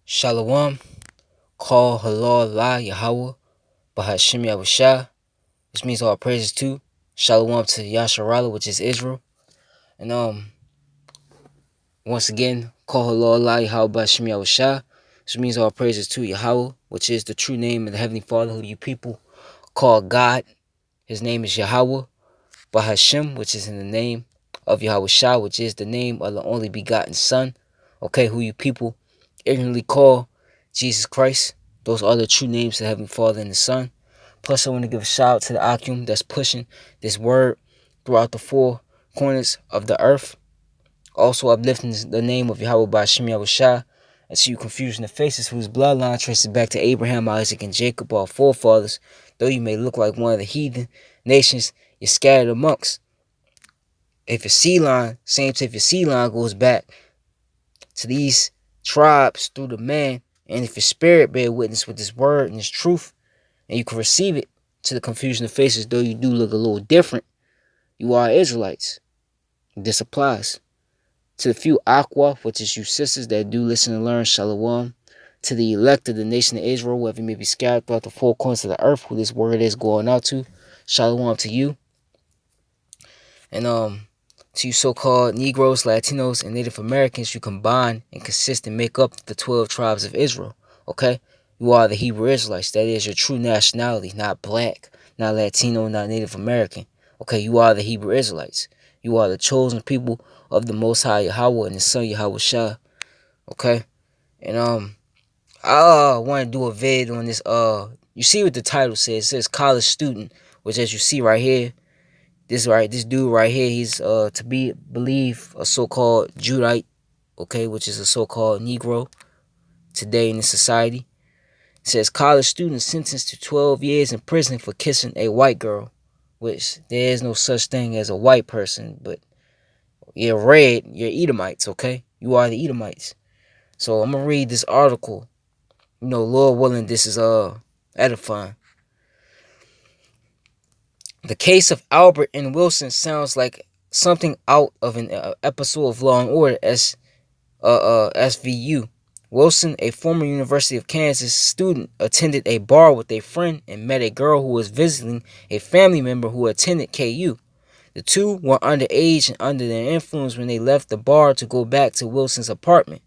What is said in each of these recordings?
Shalom, call halal la Yahweh, Bahashim Yahushua, which means all praises to. Shalom to Yasharala, which is Israel. And once again, call halal la Yahweh, Bahashim Yahushua, which means all praises to Yahweh, which is the true name of the Heavenly Father who you people call God. His name is Yahweh, Bahashim, which is in the name of Yahushua, which is the name of the only begotten Son, okay, who you people ignorantly call Jesus Christ. Those are the true names of the Heavenly Father and the Son. Plus, I want to give a shout out to the Akim that's pushing this word throughout the four corners of the earth. Also uplifting the name of Yahweh by Shem Yahushua, and see you confusing the faces whose bloodline traces back to Abraham, Isaac, and Jacob, our forefathers. Though you may look like one of the heathen nations you're scattered amongst. If your seed line, same if your seed line goes back to these tribes through the man, and if your spirit bear witness with this word and this truth, and you can receive it to the confusion of faces, though you do look a little different, you are Israelites. This applies to the few Aqua, which is you sisters that do listen and learn. Shalom. To the elect of the nation of Israel, wherever you may be scattered throughout the four corners of the earth, who this word is going out to. Shalom to you. And to you so-called Negroes, Latinos, and Native Americans, you combine and consist and make up the 12 tribes of Israel. Okay? You are the Hebrew Israelites. That is your true nationality, not black, not Latino, not Native American. Okay? You are the Hebrew Israelites. You are the chosen people of the Most High Yahweh and the Son Yahweh Shah. Okay? And I want to do a vid on this. You see what the title says? It says college student, which as you see right here, this dude right here, he's to be believe a so-called Judite, okay, which is a so-called Negro today in the society. It says college student sentenced to 12 years in prison for kissing a white girl, which there is no such thing as a white person, but you're red, you're Edomites, okay? You are the Edomites. So I'm gonna read this article. You know, Lord willing, this is edifying. The case of Albert and Wilson sounds like something out of an episode of Law and Order SVU. Wilson, a former University of Kansas student, attended a bar with a friend and met a girl who was visiting a family member who attended KU. The two were underage and under their influence when they left the bar to go back to Wilson's apartment.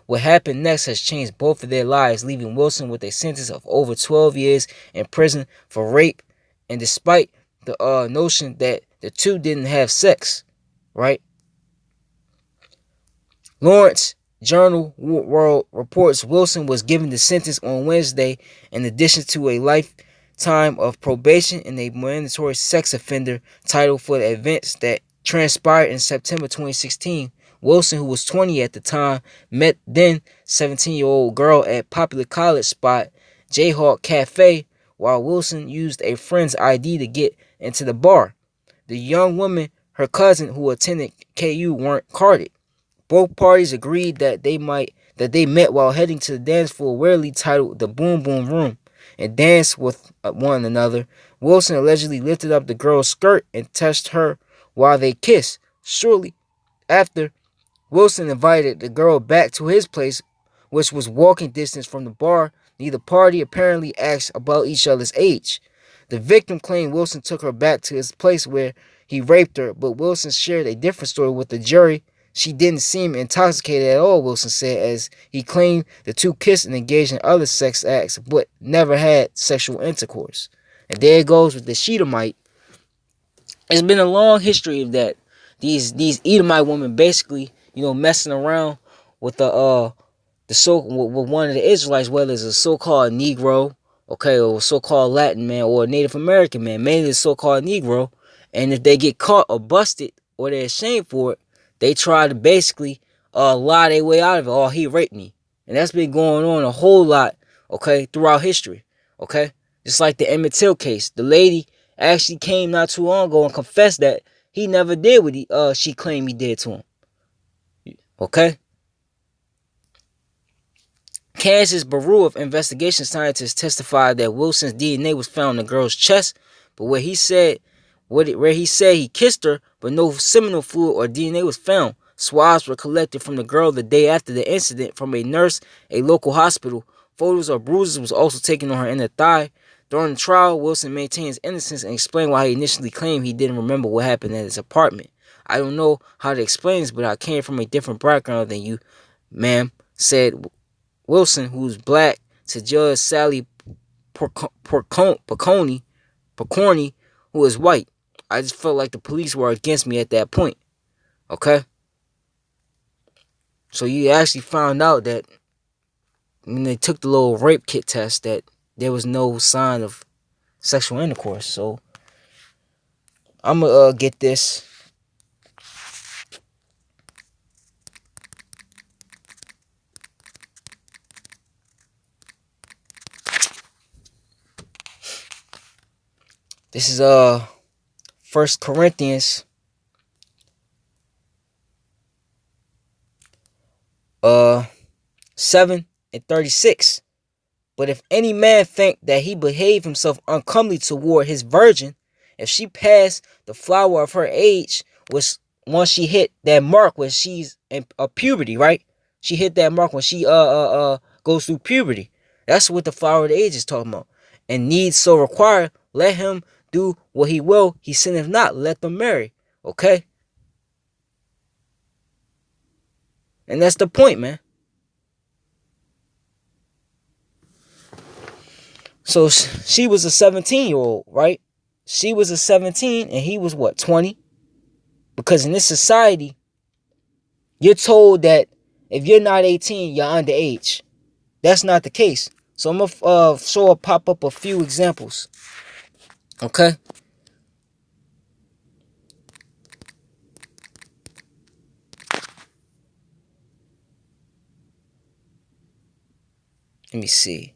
What happened next has changed both of their lives, leaving Wilson with a sentence of over 12 years in prison for rape, and despite the notion that the two didn't have sex, right? Lawrence Journal World reports Wilson was given the sentence on Wednesday in addition to a lifetime of probation and a mandatory sex offender title for the events that transpired in September 2016. Wilson, who was 20 at the time, met then 17-year-old girl at popular college spot Jayhawk Cafe while Wilson used a friend's ID to get into the bar. The young woman, her cousin who attended KU, weren't carded. Both parties agreed that they met while heading to the dance floor rarely titled the Boom Boom Room and danced with one another. Wilson allegedly lifted up the girl's skirt and touched her while they kissed. Shortly after, Wilson invited the girl back to his place, which was walking distance from the bar. Neither party apparently asked about each other's age. The victim claimed Wilson took her back to his place where he raped her, but Wilson shared a different story with the jury. She didn't seem intoxicated at all, Wilson said, as he claimed the two kissed and engaged in other sex acts, but never had sexual intercourse. And there it goes with the Sheetamite. It's been a long history of that. These Edomite women basically, messing around with with one of the Israelites, whether it's a so-called Negro, okay, or a so-called Latin man or a Native American man, mainly the so-called Negro, and if they get caught or busted or they're ashamed for it, they try to basically lie their way out of it. Oh, he raped me. And that's been going on a whole lot, okay, throughout history, okay? Just like the Emmett Till case. The lady actually came not too long ago and confessed that he never did what she claimed he did to him, okay? Kansas Bureau of Investigation scientists testified that Wilson's DNA was found in the girl's chest, but where he said he kissed her, but no seminal fluid or DNA was found. Swabs were collected from the girl the day after the incident from a nurse, a local hospital. Photos of bruises was also taken on her inner thigh. During the trial, Wilson maintained his innocence and explained why he initially claimed he didn't remember what happened at his apartment. I don't know how to explain this, but I came from a different background than you, ma'am, said Wilson, who's black, to Judge Sally Porconi, who is white. I just felt like the police were against me at that point. Okay? So you actually found out that when they took the little rape kit test that there was no sign of sexual intercourse. So I'm gonna get this. This is 1 Corinthians 7:36. But if any man think that he behave himself uncomely toward his virgin, if she pass the flower of her age, which once she hit that mark when she's in puberty, right? She hit that mark when she goes through puberty. That's what the flower of the age is talking about. And needs so require, let him do what he will. He sinneth not, let them marry. Okay? And that's the point, man. So she was a 17-year-old, right? She was a 17 and he was what, 20? Because in this society, you're told that if you're not 18, you're underage. That's not the case. So I'm gonna pop up a few examples. Okay? Let me see.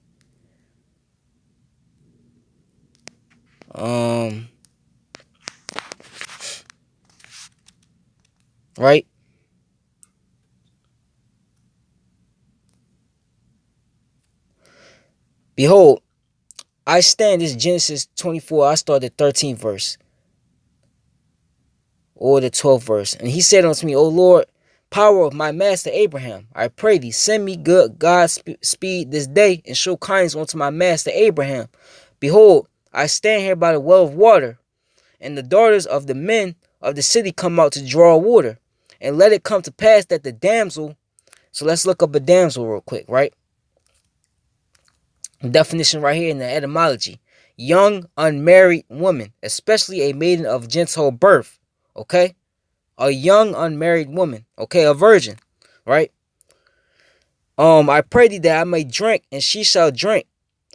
Right? Behold, I stand, this Genesis 24, I started 13th verse. Or the 12th verse. And he said unto me, O Lord, power of my master Abraham, I pray thee, send me good God speed this day, and show kindness unto my master Abraham. Behold, I stand here by the well of water, and the daughters of the men of the city come out to draw water. And let it come to pass that the damsel, so let's look up a damsel real quick, right? Definition right here in the etymology. Young, unmarried woman, especially a maiden of gentile birth, okay? A young, unmarried woman, okay? A virgin, right? I pray thee that I may drink, and she shall drink.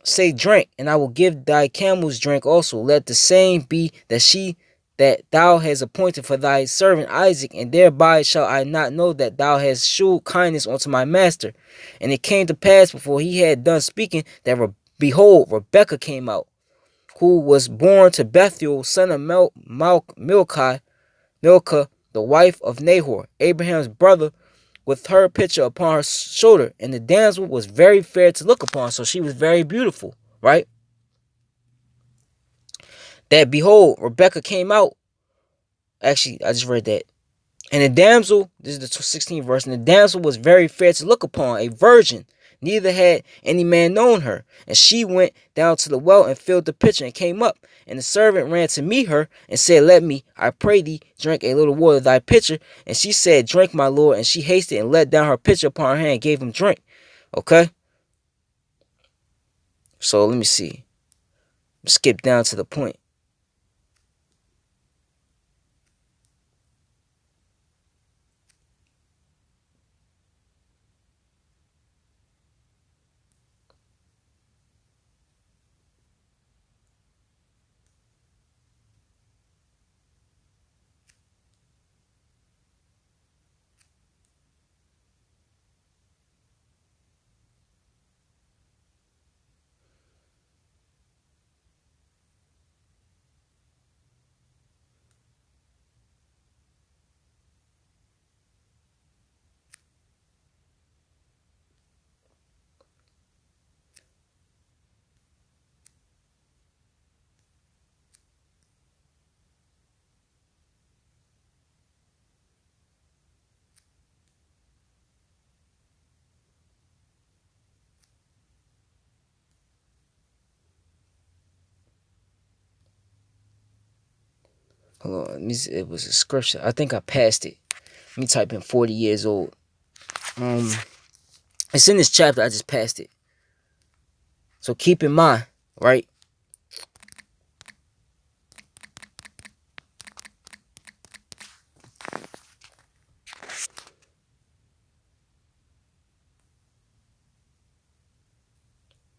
Say drink, and I will give thy camels drink also. Let the same be that thou hast appointed for thy servant Isaac, and thereby shall I not know that thou hast shewed kindness unto my master. And it came to pass before he had done speaking that behold, Rebekah came out, who was born to Bethuel, son of Milcah, the wife of Nahor, Abraham's brother, with her pitcher upon her shoulder. And the damsel was very fair to look upon, so she was very beautiful, right? That behold, Rebekah came out. Actually, I just read that. And the damsel, this is the 16th verse, and the damsel was very fair to look upon, a virgin. Neither had any man known her. And she went down to the well and filled the pitcher and came up. And the servant ran to meet her and said, Let me, I pray thee, drink a little water of thy pitcher. And she said, Drink, my lord. And she hasted and let down her pitcher upon her hand and gave him drink. Okay? So let me see. Skip down to the point. Hold on, it was a scripture. I think I passed it. Let me type in 40 years old. Um, it's in this chapter. I just passed it. So keep in mind, right?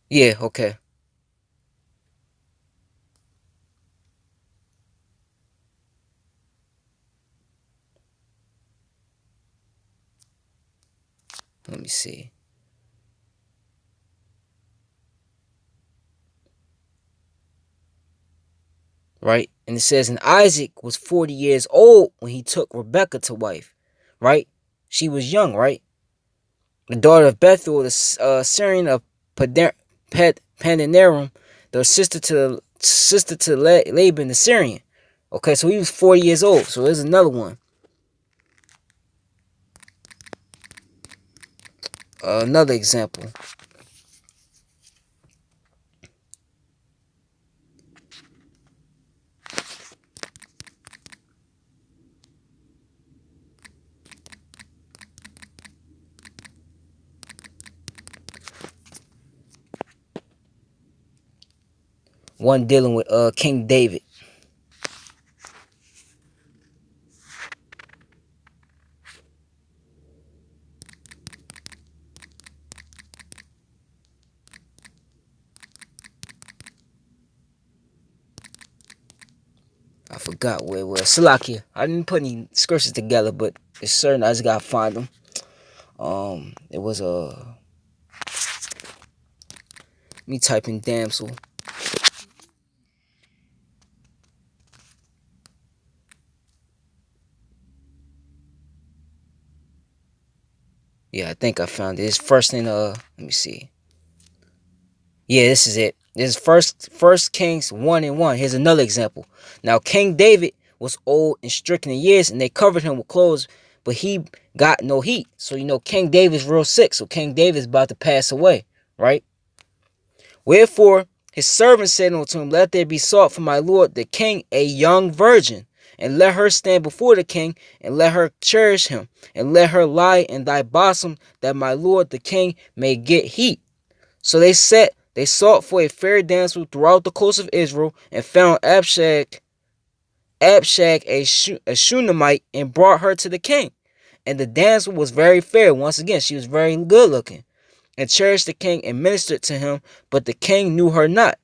Yeah, okay. Let me see. Right? And it says, and Isaac was 40 years old when he took Rebekah to wife. Right? She was young, right? The daughter of Bethuel, the Syrian of Padanaram, the sister to Laban the Syrian. Okay, so he was 40 years old. So there's another one. Another example. One dealing with King David. I forgot where it was. Salakia. I didn't put any scriptures together, but it's certain I just gotta find them. It was a. Me typing damsel. Yeah, I think I found it. It's first in let me see. Yeah, this is it. This is First Kings 1:1. Here's another example. Now King David was old and stricken in years, and they covered him with clothes, but he got no heat. So you know King David's real sick. So King David's about to pass away, right? Wherefore his servant said unto him, let there be sought for my lord the king a young virgin, and let her stand before the king, and let her cherish him, and let her lie in thy bosom, that my lord the king may get heat. So they sought for a fair damsel throughout the coast of Israel, and found Abshag a Shunammite, and brought her to the king. And the damsel was very fair. Once again, she was very good looking, and cherished the king and ministered to him, but the king knew her not.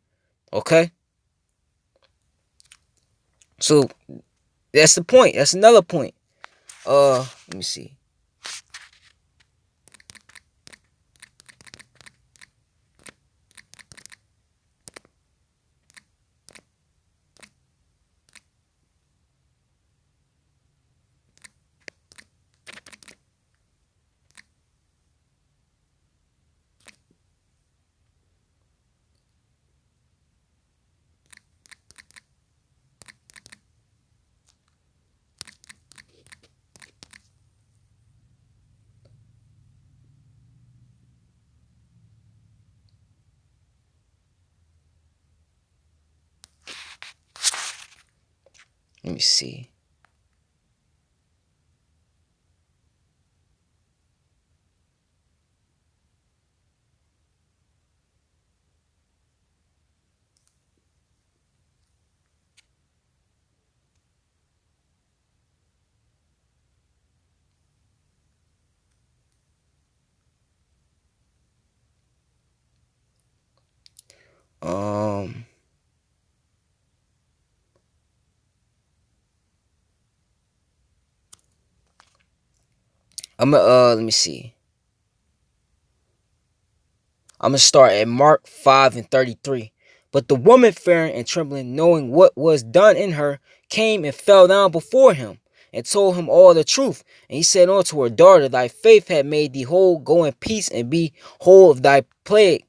Okay? So that's the point. That's another point. Let me see. Let me see. Um I'm gonna let me see. I'm gonna start at Mark 5:33. But the woman, fearing and trembling, knowing what was done in her, came and fell down before him, and told him all the truth. And he said unto her, daughter, thy faith hath made thee whole. Go in peace, and be whole of thy plague.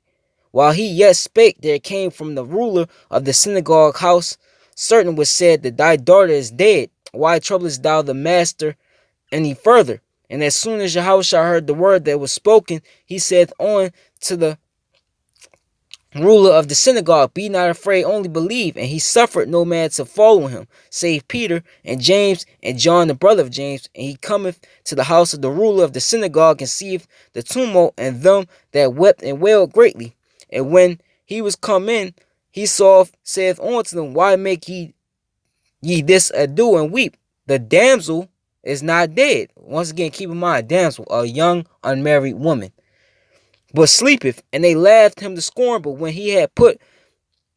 While he yet spake, there came from the ruler of the synagogue house certain which said that thy daughter is dead. Why troublest thou the master any further? And as soon as Yahushua heard the word that was spoken, he said on to the ruler of the synagogue, be not afraid, only believe. And he suffered no man to follow him, save Peter and James and John, the brother of James. And he cometh to the house of the ruler of the synagogue, and seeth the tumult and them that wept and wailed greatly. And when he was come in, he saith unto them, why make ye this ado and weep? The damsel is not dead. Once again, keep in mind, damsel, a young unmarried woman, but sleepeth. And they laughed him to scorn. But when he had put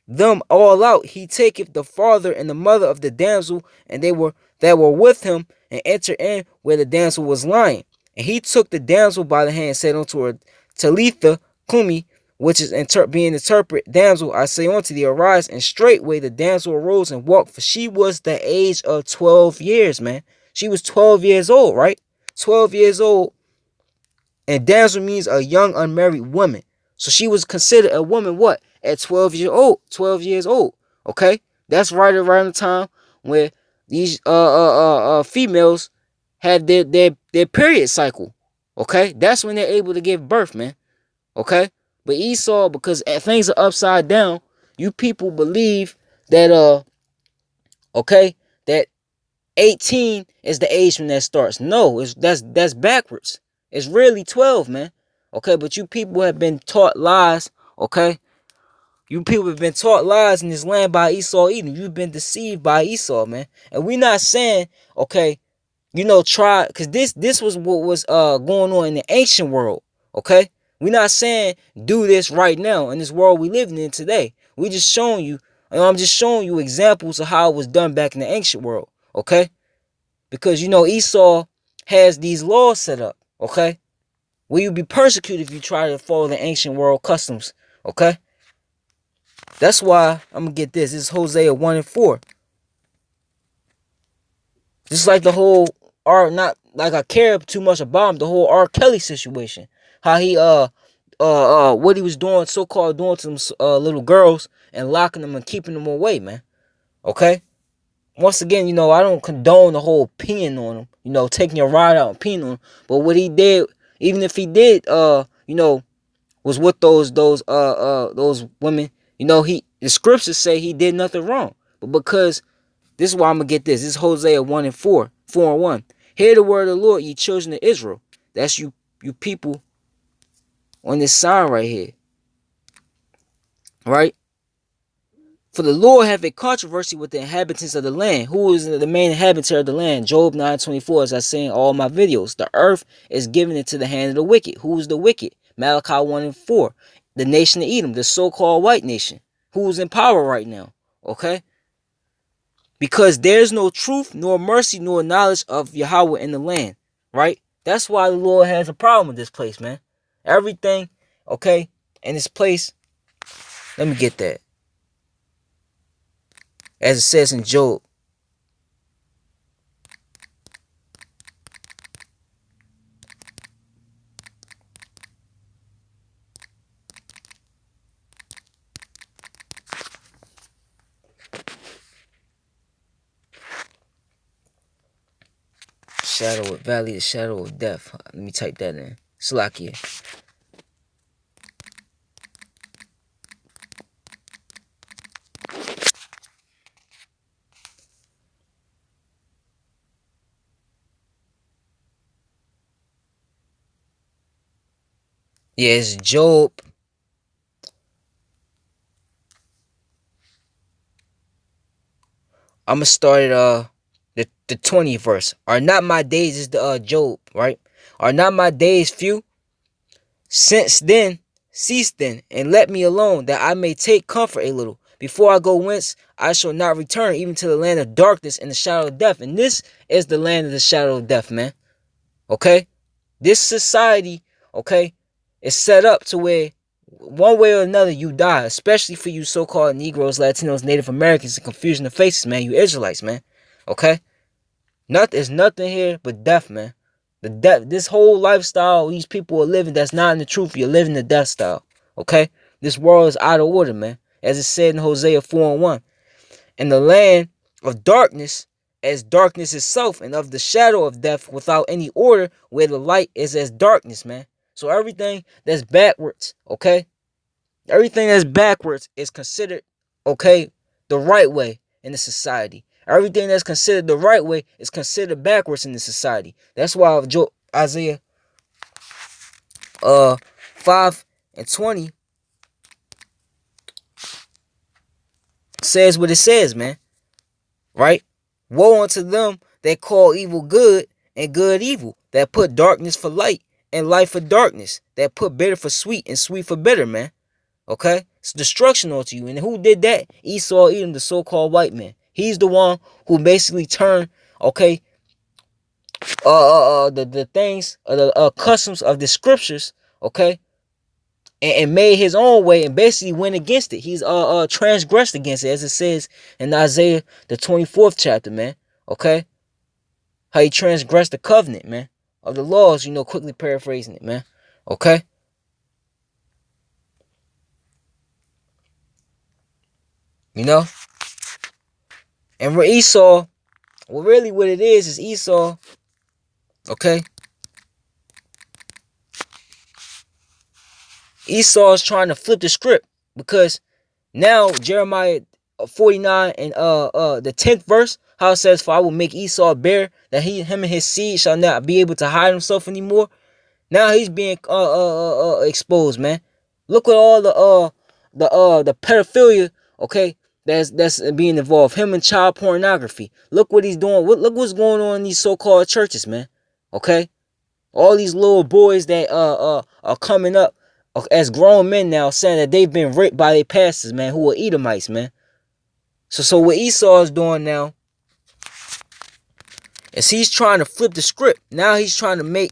them all out, he taketh the father and the mother of the damsel, and they were that were with him, and entered in where the damsel was lying. And he took the damsel by the hand, and said unto her, Talitha cumi, which is being interpret, damsel, I say unto thee, arise. And straightway the damsel arose and walked, for she was the age of 12 years, man. She was 12 years old, right? 12 years old. And damsel means a young unmarried woman. So she was considered a woman, what? At 12 years old. 12 years old. Okay? That's right around the time where these females had their period cycle. Okay? That's when they're able to give birth, man. Okay? But Esau, because things are upside down, you people believe that okay, that 18 is the age when that starts. No, that's backwards. It's really 12, man. Okay, but you people have been taught lies, okay? You people have been taught lies in this land by Esau Edom. You've been deceived by Esau, man. And we're not saying, okay, try, because this was what was going on in the ancient world, okay? We're not saying do this right now in this world we living in today. We just showing you, I'm just showing you examples of how it was done back in the ancient world, okay? Because Esau has these laws set up, okay? Will you be persecuted if you try to follow the ancient world customs, okay? That's why I'm gonna get this. This is Hosea 1 and 4. Just like the whole not like I care too much about him, the whole R. Kelly situation. How he what he was doing, so-called doing to them little girls and locking them and keeping them away, man. Okay? Once again, I don't condone the whole opinion on him, taking a ride out opinion on him. But what he did, even if he did, was with those women, the scriptures say he did nothing wrong. But because, this is why I'm gonna get this. This is Hosea 1 and 4, 4 and 1. Hear the word of the Lord, ye children of Israel. That's you people on this sign right here. Right? For the Lord hath a controversy with the inhabitants of the land. Who is the main inhabitant of the land? Job 9:24, as I say in all my videos. The earth is given into the hand of the wicked. Who is the wicked? Malachi 1 and 4. The nation of Edom, the so-called white nation. Who is in power right now? Okay? Because there's no truth, nor mercy, nor knowledge of Yahweh in the land. Right? That's why the Lord has a problem with this place, man. Everything, okay, in this place. Let me get that. As it says in Job. Shadow of Valley, the shadow of death. Let me type that in. Slakia. Yeah, it's Job. I'm gonna start at the 20th verse. Are not my days, is the Job, right? Are not my days few? Since then, cease then, and let me alone, that I may take comfort a little. Before I go whence, I shall not return, even to the land of darkness and the shadow of death. And this is the land of the shadow of death, man. Okay? This society, okay, is set up to where one way or another you die, especially for you so-called Negroes, Latinos, Native Americans, and confusion of faces, man. You Israelites, man. Okay? There's nothing here but death, man. This whole lifestyle these people are living, that's not in the truth. You're living the death style. Okay? This world is out of order, man. As it said in Hosea 4 and 1. And the land of darkness as darkness itself, and of the shadow of death without any order, where the light is as darkness, man. So everything that's backwards, okay? Everything that's backwards is considered, okay, the right way in the society. Everything that's considered the right way is considered backwards in the society. That's why Isaiah 5:20 says what it says, man. Right? Woe unto them that call evil good and good evil, that put darkness for light and light for darkness, that put bitter for sweet and sweet for bitter, man. Okay? It's destruction onto you. And who did that? Esau, Edom, the so-called white man. He's the one who basically turned, okay, the things, the customs of the scriptures, okay, and made his own way and basically went against it. He's transgressed against it, as it says in Isaiah the 24th chapter, man. Okay? How he transgressed the covenant, man, of the laws, quickly paraphrasing it, man. Okay? You know? And for Esau, well, really what it is Esau, okay? Esau is trying to flip the script because now Jeremiah 49 and the 10th verse, how it says, "For I will make Esau bare, that him and his seed shall not be able to hide himself anymore." Now he's being exposed, man. Look at all the pedophilia, okay, that's being involved. Him and child pornography. Look what he's doing. Look what's going on in these so-called churches, man. Okay, all these little boys that are coming up as grown men now, saying that they've been raped by their pastors, man, who are Edomites, man. So what Esau is doing now is he's trying to flip the script. Now he's trying to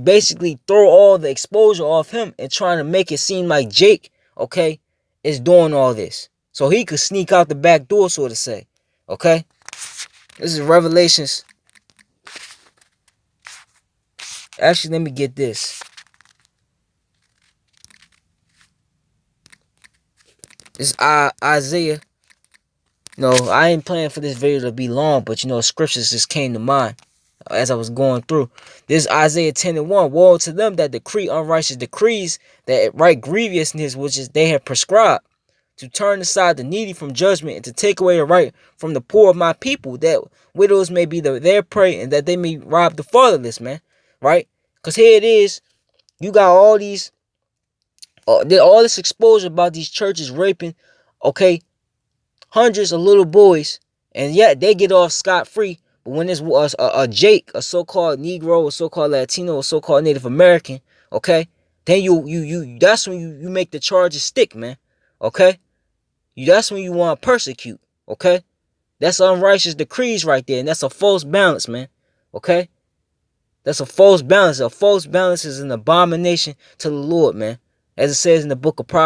basically throw all the exposure off him and trying to make it seem like Jake, okay, is doing all this. So he could sneak out the back door, so to say. Okay? This is Revelations. Actually, let me get this. This is Isaiah. No, I ain't planning for this video to be long, but scriptures just came to mind as I was going through. This is Isaiah 10:1. Woe unto them that decree unrighteous decrees, that write grievousness which is they have prescribed, to turn aside the needy from judgment, and to take away the right from the poor of my people, that widows may be their prey, and that they may rob the fatherless, man. Right? Because here it is. You got all these, all this exposure about these churches raping, okay, hundreds of little boys, and yet they get off scot-free. But when there's a Jake, a so-called Negro, a so-called Latino, a so-called Native American, okay, then you that's when you make the charges stick, man. Okay? That's when you want to persecute, okay? That's unrighteous decrees right there, and that's a false balance, man. Okay? That's a false balance. A false balance is an abomination to the Lord, man. As it says in the book of Proverbs.